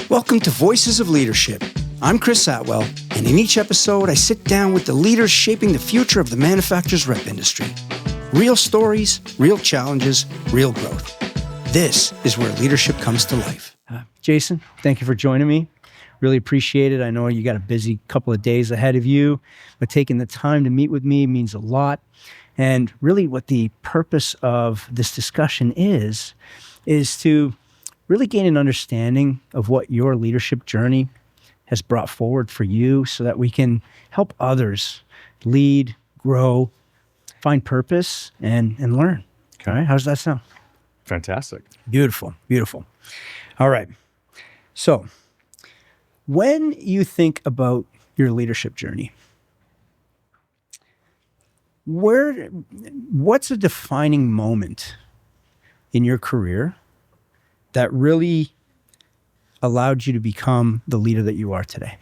Welcome to Voices of Leadership. I'm Chris Atwell, and in each episode, I sit down with the leaders shaping the future of the manufacturer's rep industry. Real stories, real challenges, real growth. This is where leadership comes to life. Jason, thank you for joining me. Really appreciate it. I know you got a busy couple of days ahead of you, but taking the time to meet with me means a lot. And really what the purpose of this discussion is to really gain an understanding of what your leadership journey has brought forward for you so that we can help others lead, grow, find purpose, and learn. Okay. All right, how does that sound? Fantastic. Beautiful, beautiful. All right. So when you think about your leadership journey, what's a defining moment in your career that really allowed you to become the leader that you are today?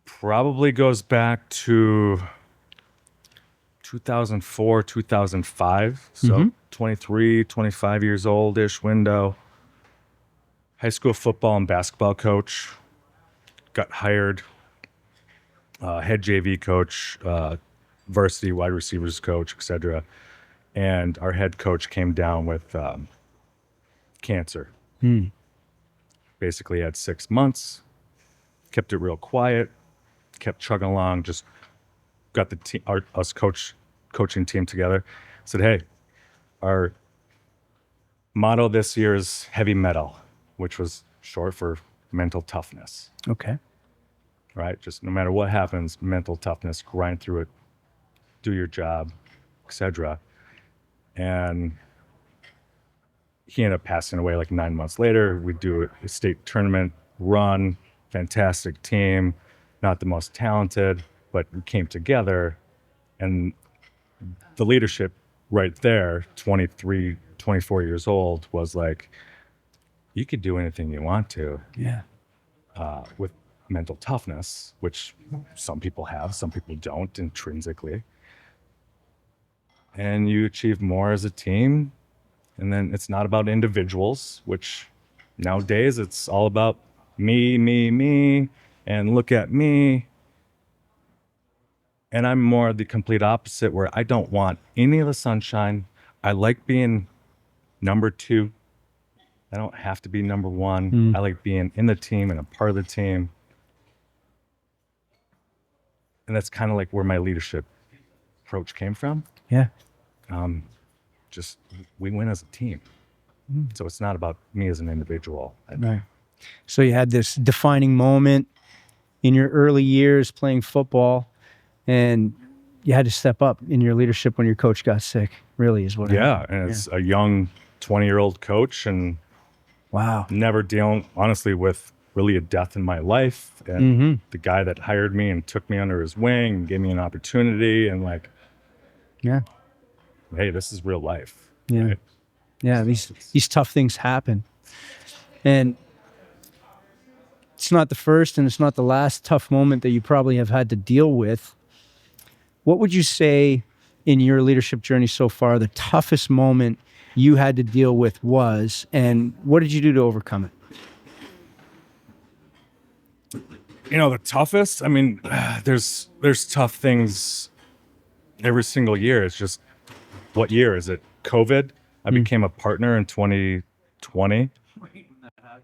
Probably goes back to 2004, 2005. So 23, 25 years old-ish window. High school football and basketball coach. Got hired. Head JV coach, varsity wide receivers coach, etc. And our head coach came down with cancer. Basically had 6 months, kept it real quiet, kept chugging along, just got the team, us coaching team together. Said, hey, our motto this year is heavy metal, which was short for mental toughness. Okay. Right? Just no matter what happens, mental toughness, grind through it, do your job, etc. And he ended up passing away like 9 months later. We do a state tournament run, fantastic team, not the most talented, but we came together. And the leadership right there, 23, 24 years old, was like, you could do anything you want to. Yeah. With mental toughness, which some people have, some people don't intrinsically. And you achieve more as a team. And then it's not about individuals, which nowadays it's all about me, and look at me. And I'm more the complete opposite, where I don't want any of the sunshine. I like being number two. I don't have to be number one. I like being in the team and a part of the team. And that's kind of like where my leadership approach came from. Yeah. Just we win as a team. So it's not about me as an individual. Right. So you had this defining moment in your early years playing football, and you had to step up in your leadership when your coach got sick, really is what Yeah, and it's a young 20-year-old coach, and wow. never dealing, honestly, with really a death in my life. And the guy that hired me and took me under his wing and gave me an opportunity, and like, Yeah. hey, this is real life. Yeah. Right? Yeah, these tough things happen. And it's not the first and it's not the last tough moment that you probably have had to deal with. What would you say in your leadership journey so far the toughest moment you had to deal with was, and what did you do to overcome it? You know, the toughest, I mean, there's tough things every single year. It's just, what year is it? COVID. I became a partner in 2020,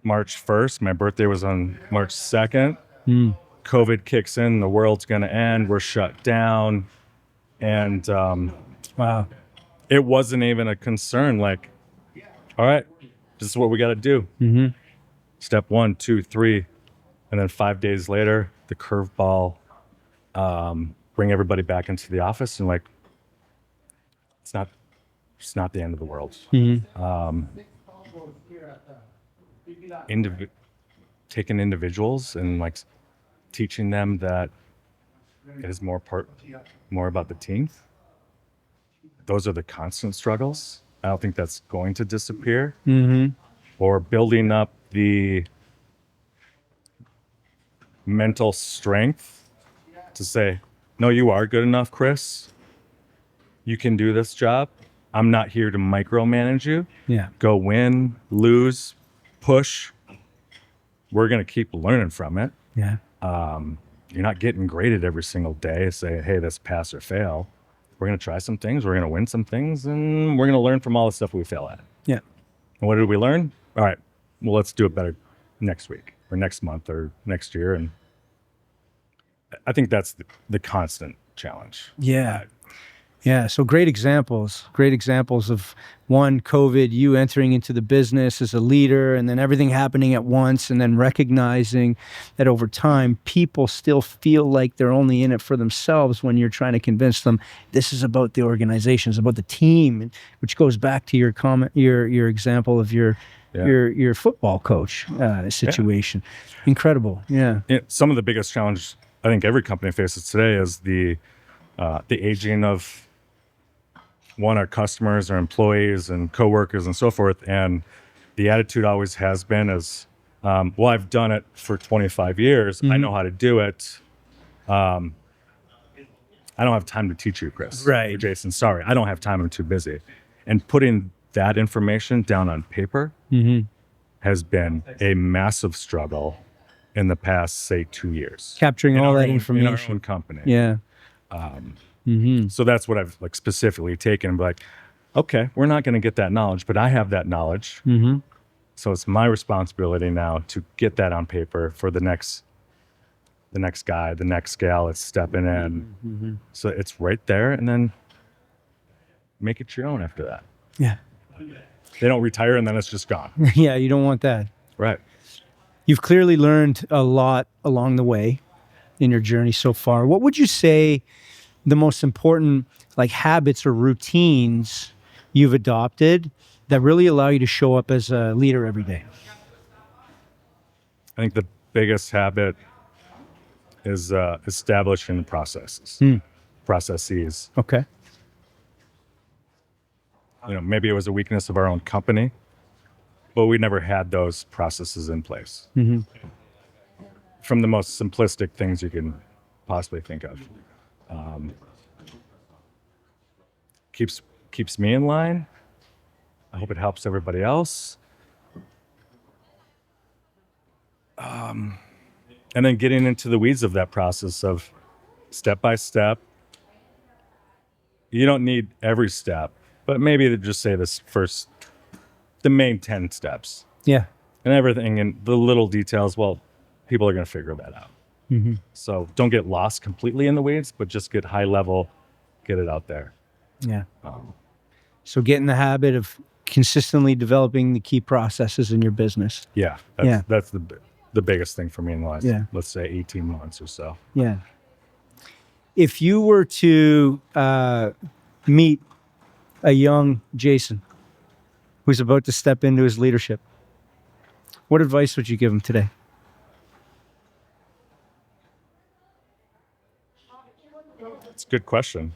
March 1st. My birthday was on March 2nd. COVID kicks in, the world's going to end. We're shut down. And Wow. it wasn't even a concern. Like, all right, this is what we got to do. Step 1, 2, 3. And then 5 days later, the curveball, bring everybody back into the office, and like, it's not the end of the world. Taking individuals and like teaching them that it is more about the team. Those are the constant struggles. I don't think that's going to disappear. Or building up the mental strength to say, no, you are good enough, Chris. You can do this job. I'm not here to micromanage you. Yeah. Go win, lose, push, we're going to keep learning from it. Yeah. You're not getting graded every single day. Say, hey, this pass or fail. We're going to try some things. We're going to win some things, and we're going to learn from all the stuff we fail at. Yeah. And what did we learn? All right, well, let's do it better next week or next month or next year. And I think that's the constant challenge. Yeah. Yeah. So great examples of one, COVID, you entering into the business as a leader, and then everything happening at once, and then recognizing that over time, people still feel like they're only in it for themselves when you're trying to convince them this is about the organization, it's about the team, which goes back to your comment, your example of your football coach situation. Yeah. Incredible. Yeah. Some of the biggest challenges I think every company faces today is the aging of our customers, our employees and coworkers and so forth. And the attitude always has been is, well, I've done it for 25 years. Mm-hmm. I know how to do it. I don't have time to teach you, Chris. Right. Or Jason, sorry, I don't have time. I'm too busy. And putting that information down on paper has been a massive struggle in the past, say, 2 years. Capturing all that information. In our own company. Yeah. So that's what I've like specifically taken. Like, okay, we're not going to get that knowledge, but I have that knowledge. Mm-hmm. So it's my responsibility now to get that on paper for the next guy, the next gal that's stepping in. Mm-hmm. So it's right there, and then make it your own after that. Yeah. They don't retire and then it's just gone. Yeah, you don't want that. Right. You've clearly learned a lot along the way in your journey so far. What would you say the most important like habits or routines you've adopted that really allow you to show up as a leader every day? I think the biggest habit is establishing processes. Processes. Okay. Maybe it was a weakness of our own company, but we never had those processes in place. Mm-hmm. From the most simplistic things you can possibly think of. Keeps me in line. I hope it helps everybody else. And then getting into the weeds of that process of step by step. You don't need every step, but maybe to just say the main 10 steps. Yeah. And everything and the little details, well, people are going to figure that out. Mm-hmm. So don't get lost completely in the weeds, but just get high level, get it out there. Yeah. So get in the habit of consistently developing the key processes in your business. Yeah. That's the biggest thing for me in the last, let's say 18 months or so. Yeah. If you were to meet a young Jason who's about to step into his leadership, what advice would you give him today? That's a good question.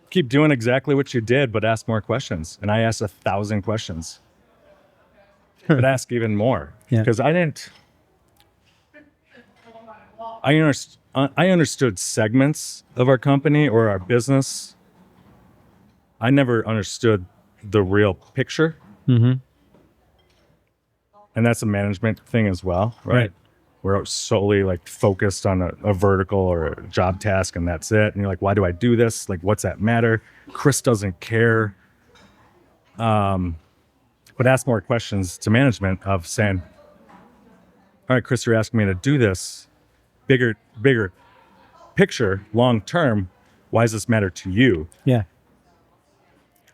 Keep doing exactly what you did, but ask more questions. And I asked 1,000 questions. But ask even more. Because I understood segments of our company or our business. I never understood the real picture. Mm-hmm. And that's a management thing as well, right? We're solely like focused on a vertical or a job task and that's it. And you're like, why do I do this? Like, what's that matter? Chris doesn't care. But ask more questions to management of saying, all right, Chris, you're asking me to do this bigger picture, long term. Why does this matter to you? Yeah.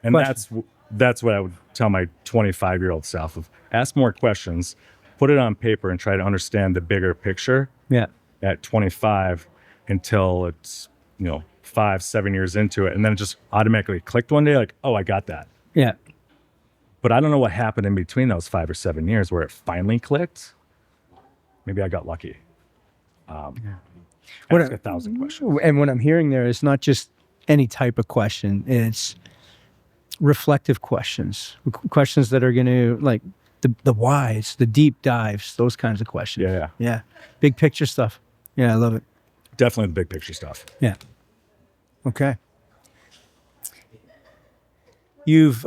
And that's what I would tell my 25-year-old self of ask more questions, put it on paper and try to understand the bigger picture. Yeah. At 25 until it's, 5-7 years into it. And then it just automatically clicked one day like, oh, I got that. Yeah. But I don't know what happened in between those 5 or 7 years where it finally clicked. Maybe I got lucky. Ask 1,000 questions. And what I'm hearing there is not just any type of question. It's reflective questions that are going to like the whys, the deep dives, those kinds of questions. Yeah. Big picture stuff. Yeah, I love it. Definitely the big picture stuff. Yeah. Okay. You've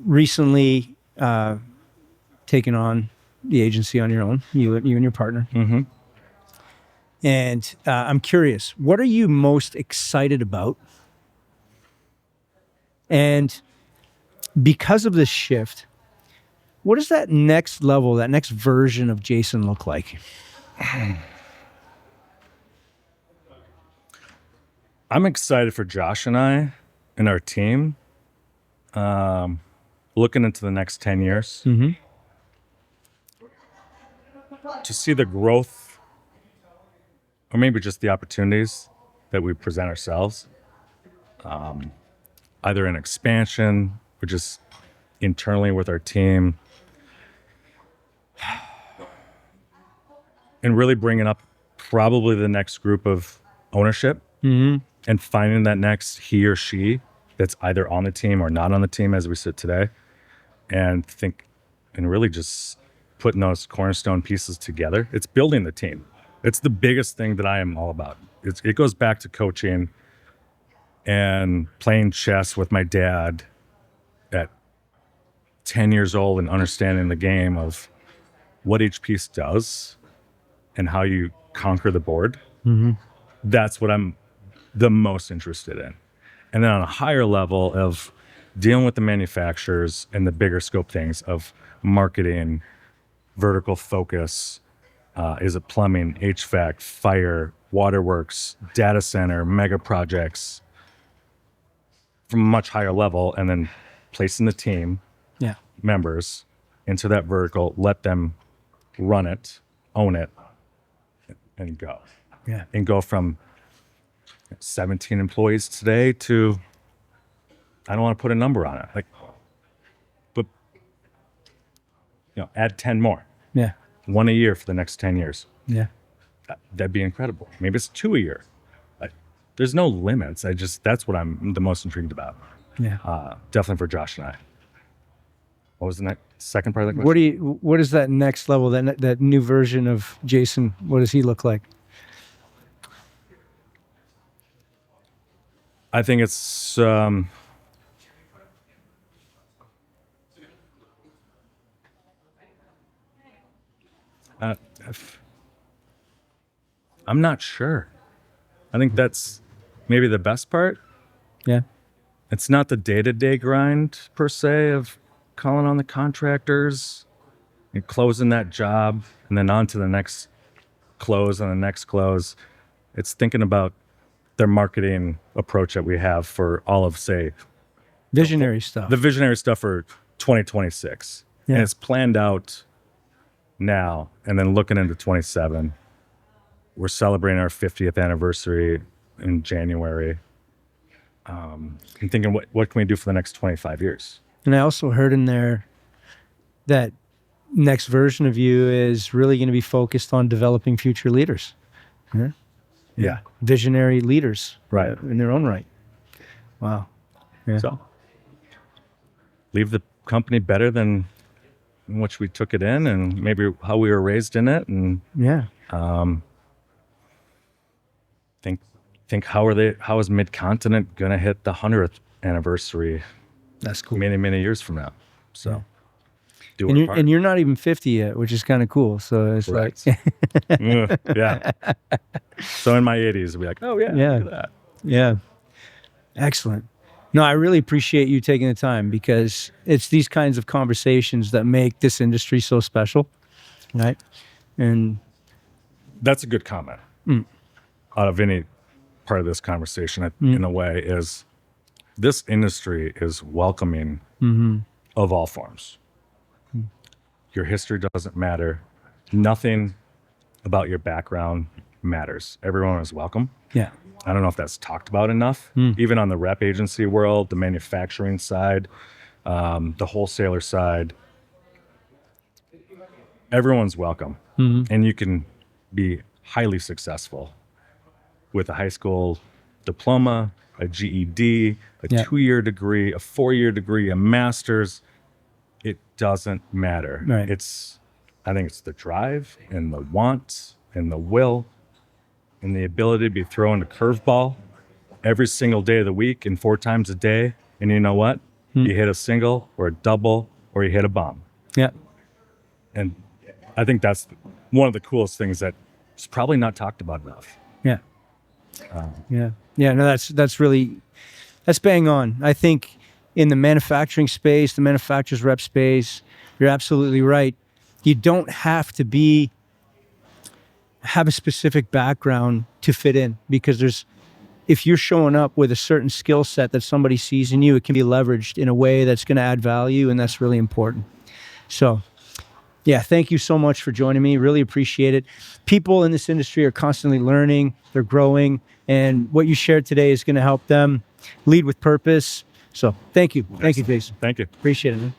recently taken on the agency on your own, you and your partner. Mm-hmm. And I'm curious, what are you most excited about? And because of this shift, what does that next level, that next version of Jason look like? I'm excited for Josh and I and our team, looking into the next 10 years to see the growth, or maybe just the opportunities that we present ourselves, either in expansion or just internally with our team, and really bringing up probably the next group of ownership and finding that next he or she that's either on the team or not on the team as we sit today, and really just putting those cornerstone pieces together. It's building the team. It's the biggest thing that I am all about. It goes back to coaching and playing chess with my dad at 10 years old and understanding the game of what each piece does and how you conquer the board. That's what I'm the most interested in. And then on a higher level of dealing with the manufacturers and the bigger scope things of marketing, vertical focus, is it plumbing, HVAC, fire, waterworks, data center, mega projects from a much higher level, and then placing the team members into that vertical, let them run it, own it, and go. Yeah. And go from 17 employees today to, I don't want to put a number on it, but add 10 more. Yeah. One a year for the next 10 years. Yeah. That'd be incredible. Maybe it's 2 a year. There's no limits. That's what I'm the most intrigued about. Yeah. Definitely for Josh and I. What was the second part of the question? What is that next level, that new version of Jason? What does he look like? I think it's I'm not sure. I think that's maybe the best part. Yeah. It's not the day-to-day grind per se of calling on the contractors and closing that job and then on to the next close and the next close. It's thinking about their marketing approach that we have for all of, say, Visionary stuff. the visionary stuff for 2026. Yeah. And it's planned out now, and then looking into 27. We're celebrating our 50th anniversary in January. And thinking, what can we do for the next 25 years? And I also heard in there that next version of you is really going to be focused on developing future leaders. Yeah. Visionary leaders. Right. In their own right. Wow. Yeah. So leave the company better than in which we took it in, and maybe how we were raised in it, and Yeah. think how is Mid-Continent gonna hit the 100th anniversary That's cool. many years from now? So do And our you're, part. and you're not even 50 yet, which is kind of cool. So it's Correct. like, Yeah. So in my 80s, we'll be like, oh yeah, Yeah. look at that. yeah. Excellent. No, I really appreciate you taking the time, because it's these kinds of conversations that make this industry so special. Right. And That's a good comment. Out of any part of this conversation, in a way, is this industry is welcoming of all forms. Your history doesn't matter. Nothing about your background matters. Everyone is welcome. yeah. I don't know if that's talked about enough. Even on the rep agency world, the manufacturing side, the wholesaler side, everyone's welcome. And you can be highly successful with a high school diploma, a GED, a Yeah. 2-year degree, a 4-year degree, a master's. It doesn't matter. Right. I think it's the drive and the want and the will and the ability to be throwing a curveball every single day of the week and 4 times a day And you know what? You hit a single or a double or you hit a bomb. Yeah. And I think that's one of the coolest things that is probably not talked about enough. Yeah. Yeah. No, that's bang on. I think in the manufacturing space, the manufacturer's rep space, you're absolutely right. You don't have to have a specific background to fit in, because if you're showing up with a certain skill set that somebody sees in you, it can be leveraged in a way that's going to add value, and that's really important. So, yeah, thank you so much for joining me. Really appreciate it. People in this industry are constantly learning, they're growing, and what you shared today is going to help them lead with purpose. So, thank you. Thank you, Jason. Thank you. Appreciate it, man.